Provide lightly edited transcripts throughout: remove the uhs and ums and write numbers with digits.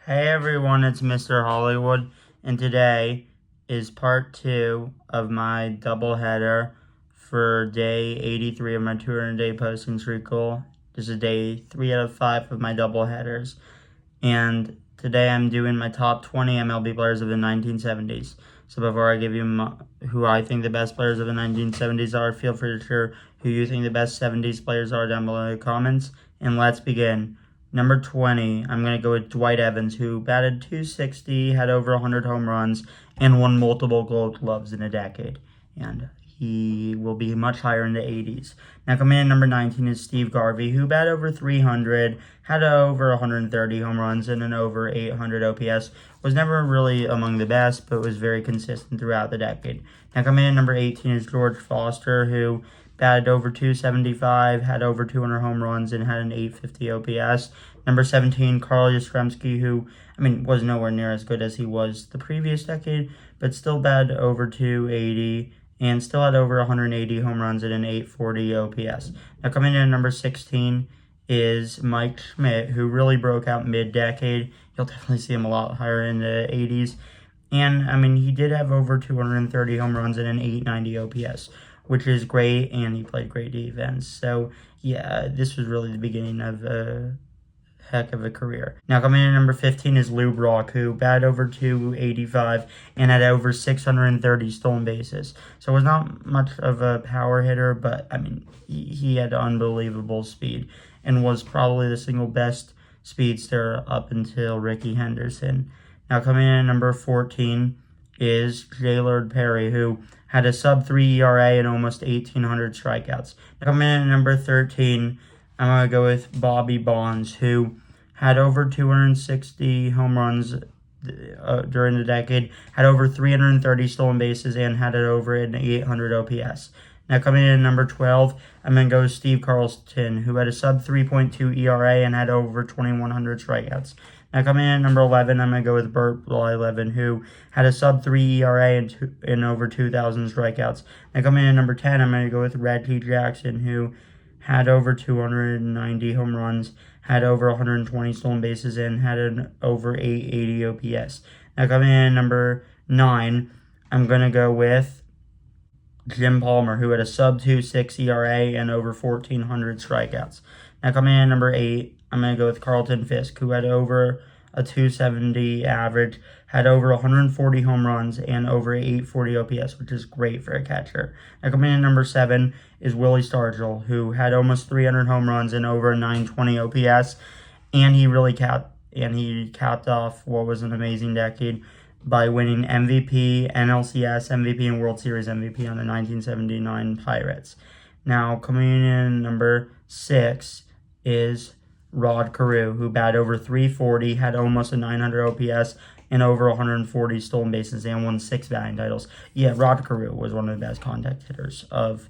Hey everyone, it's Mr. Hollywood, and today is part 2 of my doubleheader for day 83 of my 200-day posting streak goal. This is day 3 out of 5 of my doubleheaders, and today I'm doing my top 20 MLB players of the 1970s. So before I give you who I think the best players of the 1970s are, feel free to share who you think the best 70s players are down below in the comments, and let's begin. Number 20, I'm going to go with Dwight Evans, who batted .260, had over 100 home runs, and won multiple Gold Gloves in a decade. And he will be much higher in the 80s. Now coming in number 19 is Steve Garvey, who batted over 300, had over 130 home runs, and an over 800 OPS. Was never really among the best, but was very consistent throughout the decade. Now coming in number 18 is George Foster, who batted over .275, had over 200 home runs, and had an 850 OPS. Number 17, Carl Yastrzemski, who, was nowhere near as good as he was the previous decade, but still batted over .280, and still had over 180 home runs and an 840 OPS. Now coming in at number 16 is Mike Schmidt, who really broke out mid-decade. You'll definitely see him a lot higher in the 80s. And, he did have over 230 home runs and an 890 OPS, which is great, and he played great defense. So, yeah, this was really the beginning of a heck of a career. Now, coming in at number 15 is Lou Brock, who batted over .285 and had over 630 stolen bases. So, was not much of a power hitter, but, he had unbelievable speed and was probably the single best speedster up until Rickey Henderson. Now, coming in at number 14 is Jaylord Perry, who had a sub-3 ERA and almost 1,800 strikeouts. Now, coming in at number 13, I'm going to go with Bobby Bonds, who had over 260 home runs during the decade, had over 330 stolen bases, and had it over an 800 OPS. Now, coming in at number 12, I'm going to go with Steve Carlton, who had a sub-3.2 ERA and had over 2,100 strikeouts. Now, coming in at number 11, I'm going to go with Bert Blyleven, who had a sub-3 ERA and over 2,000 strikeouts. Now, coming in at number 10, I'm going to go with Reggie Jackson, who had over 290 home runs, had over 120 stolen bases, and had an over 880 OPS. Now, coming in at number 9, I'm going to go with Jim Palmer, who had a sub-2.6 ERA and over 1,400 strikeouts. Now, coming in at number 8, I'm going to go with Carlton Fisk, who had over a .270 average, had over 140 home runs, and over 840 OPS, which is great for a catcher. Now, coming in at number 7 is Willie Stargell, who had almost 300 home runs and over 920 OPS, and he capped off what was an amazing decade by winning MVP, NLCS MVP, and World Series MVP on the 1979 Pirates. Now, coming in number 6 is Rod Carew, who batted over .340, had almost a 900 OPS, and over 140 stolen bases, and won 6 batting titles. Yeah, Rod Carew was one of the best contact hitters of,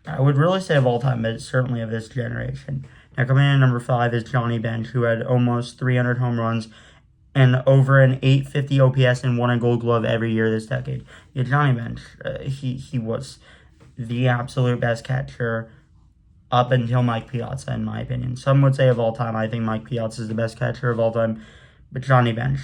I would really say of all time, but certainly of this generation. Now, coming in at number 5 is Johnny Bench, who had almost 300 home runs and over an 850 OPS and won a Gold Glove every year this decade. Yeah, Johnny Bench, he was the absolute best catcher up until Mike Piazza, in my opinion. Some would say of all time. I think Mike Piazza is the best catcher of all time. But Johnny Bench,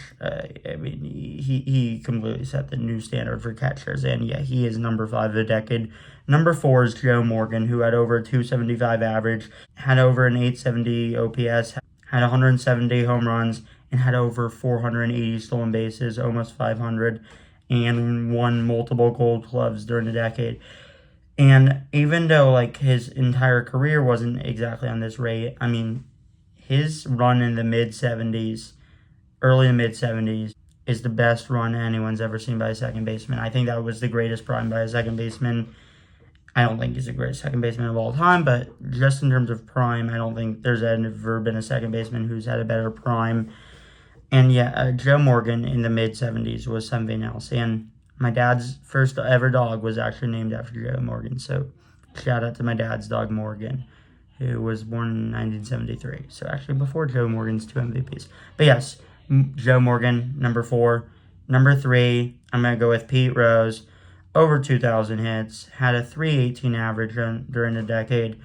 he completely set the new standard for catchers. And yeah, he is number 5 of the decade. Number 4 is Joe Morgan, who had over a .275 average, had over an 870 OPS, had 170 home runs, and had over 480 stolen bases, almost 500, and won multiple Gold Gloves during the decade. And even though, his entire career wasn't exactly on this rate, his run in the mid-70s, early to mid-70s, is the best run anyone's ever seen by a second baseman. I think that was the greatest prime by a second baseman. I don't think he's the greatest second baseman of all time, but just in terms of prime, I don't think there's ever been a second baseman who's had a better prime. And yeah, Joe Morgan in the mid-70s was something else. And my dad's first ever dog was actually named after Joe Morgan. So shout out to my dad's dog, Morgan, who was born in 1973. So actually before Joe Morgan's 2 MVPs. But yes, Joe Morgan, number 4. Number 3, I'm going to go with Pete Rose. Over 2,000 hits. Had a .318 average during the decade.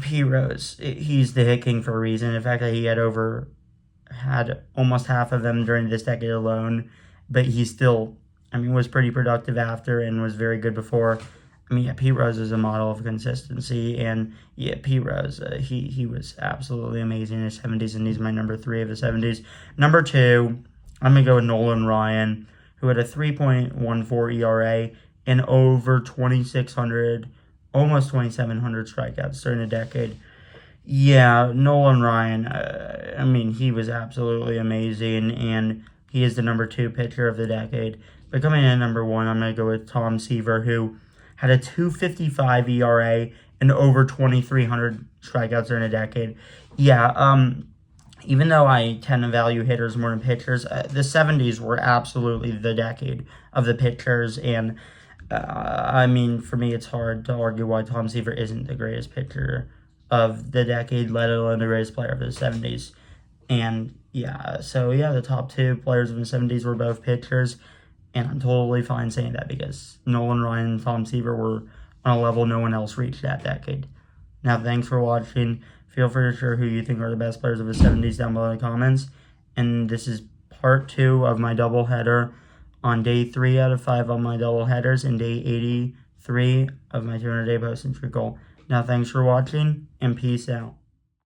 Pete Rose, he's the hit king for a reason. The fact that he had over had almost half of them during this decade alone, but he still, was pretty productive after and was very good before. Pete Rose is a model of consistency, and Pete Rose, he was absolutely amazing in his 70s, and he's my number 3 of the 70s. Number 2, I'm going to go with Nolan Ryan, who had a 3.14 ERA and over 2,600, almost 2,700 strikeouts during a decade. Yeah, Nolan Ryan, he was absolutely amazing, and he is the number 2 pitcher of the decade. But coming in at number 1, I'm going to go with Tom Seaver, who had a 2.55 ERA and over 2,300 strikeouts during a decade. Even though I tend to value hitters more than pitchers, the 70s were absolutely the decade of the pitchers, and for me, it's hard to argue why Tom Seaver isn't the greatest pitcher of the decade, let alone the greatest player of the 70s. And the top 2 players of the 70s were both pitchers, and I'm totally fine saying that because Nolan Ryan and Tom Seaver were on a level no one else reached that decade. Now, thanks for watching. Feel free to share who you think are the best players of the 70s down below in the comments. And this is part 2 of my doubleheader on day 3 out of 5 on my doubleheaders and day 83 of my 200-day posting streak goal. Now, thanks for watching, and peace out.